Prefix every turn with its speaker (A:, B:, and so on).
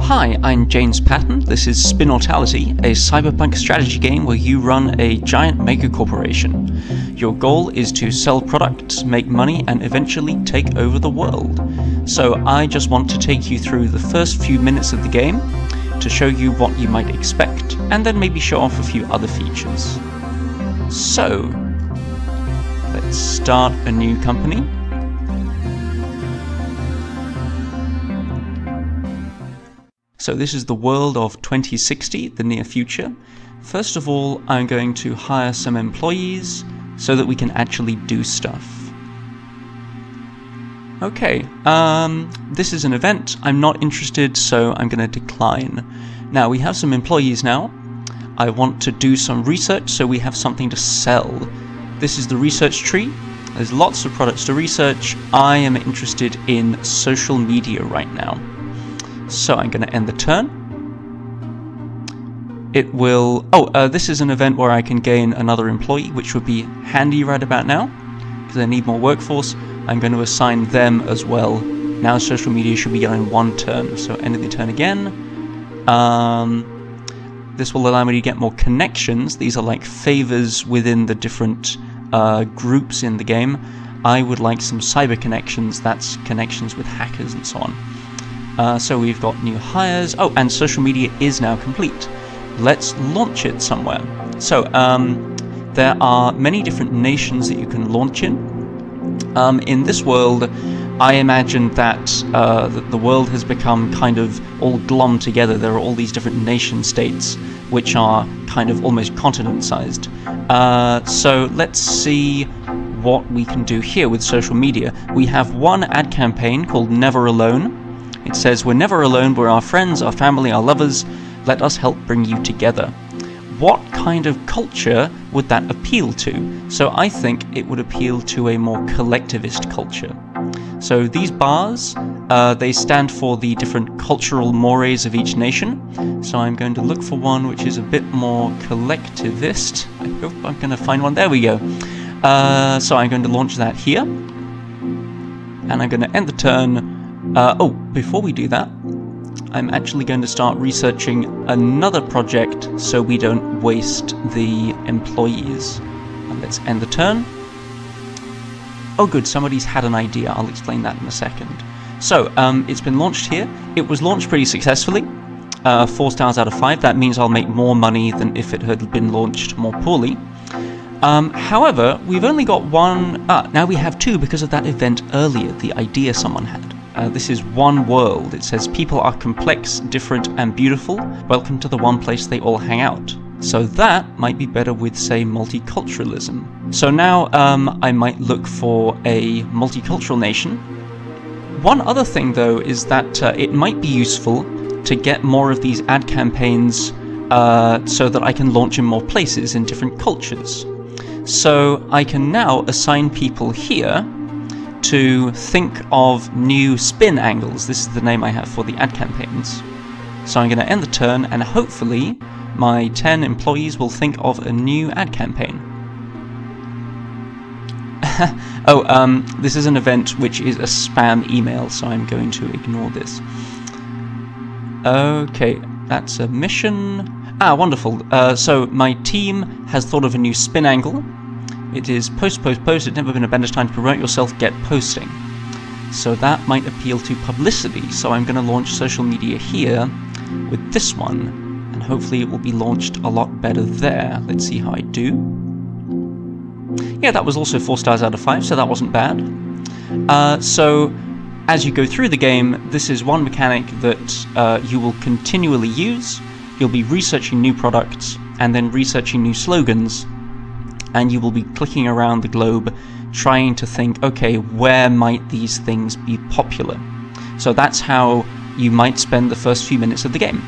A: Hi, I'm James Patton. This is Spinnortality, a cyberpunk strategy game where you run a giant megacorporation. Your goal is to sell products, make money, and eventually take over the world. So I just want to take you through the first few minutes of the game to show you what you might expect, and then maybe show off a few other features. So, let's start a new company. So this is the world of 2060, the near future. First of all, I'm going to hire some employees so that we can actually do stuff. Okay, this is an event. I'm not interested, so I'm going to decline. Now, we have some employees now. I want to do some research, so we have something to sell. This is the research tree. There's lots of products to research. I am interested in social media right now. So I'm going to end the turn. It will... this is an event where I can gain another employee, which would be handy right about now, because I need more workforce. I'm going to assign them as well. Now social media should be on one turn, so end of the turn again. This will allow me to get more connections. These are like favors within the different groups in the game. I would like some cyber connections, that's connections with hackers and so on. So we've got new hires. Oh, and social media is now complete. Let's launch it somewhere. So there are many different nations that you can launch in. In this world, I imagine that the world has become kind of all glommed together. There are all these different nation states which are kind of almost continent-sized. So let's see what we can do here with social media. We have one ad campaign called Never Alone. It says, "We're never alone, we're our friends, our family, our lovers. Let us help bring you together." What kind of culture would that appeal to? So I think it would appeal to a more collectivist culture. So these bars, they stand for the different cultural mores of each nation. So I'm going to look for one which is a bit more collectivist. I hope I'm going to find one. There we go. So I'm going to launch that here. And I'm going to end the turn. Before we do that, I'm actually going to start researching another project so we don't waste the employees. And let's end the turn. Oh good, somebody's had an idea. I'll explain that in a second. So, it's been launched here. It was launched pretty successfully. 4 stars out of 5. That means I'll make more money than if it had been launched more poorly. However, we've only got one... now we have 2 because of that event earlier, the idea someone had. This is one world. It says, "People are complex, different, and beautiful. Welcome to the one place they all hang out." So that might be better with, say, multiculturalism. So now I might look for a multicultural nation. One other thing, though, is that it might be useful to get more of these ad campaigns so that I can launch in more places in different cultures. So I can now assign people here to think of new spin angles. This is the name I have for the ad campaigns. So I'm going to end the turn, and hopefully my 10 employees will think of a new ad campaign. This is an event which is a spam email, so I'm going to ignore this. Okay, that's a mission. Wonderful. So my team has thought of a new spin angle. It is post, post, post. It's never been a better time to promote yourself. Get posting. So that might appeal to publicity. So I'm going to launch social media here with this one. And hopefully it will be launched a lot better there. Let's see how I do. Yeah, that was also 4 stars out of 5, so that wasn't bad. So as you go through the game, this is one mechanic that you will continually use. You'll be researching new products and then researching new slogans. And you will be clicking around the globe trying to think, okay, where might these things be popular? So that's how you might spend the first few minutes of the game.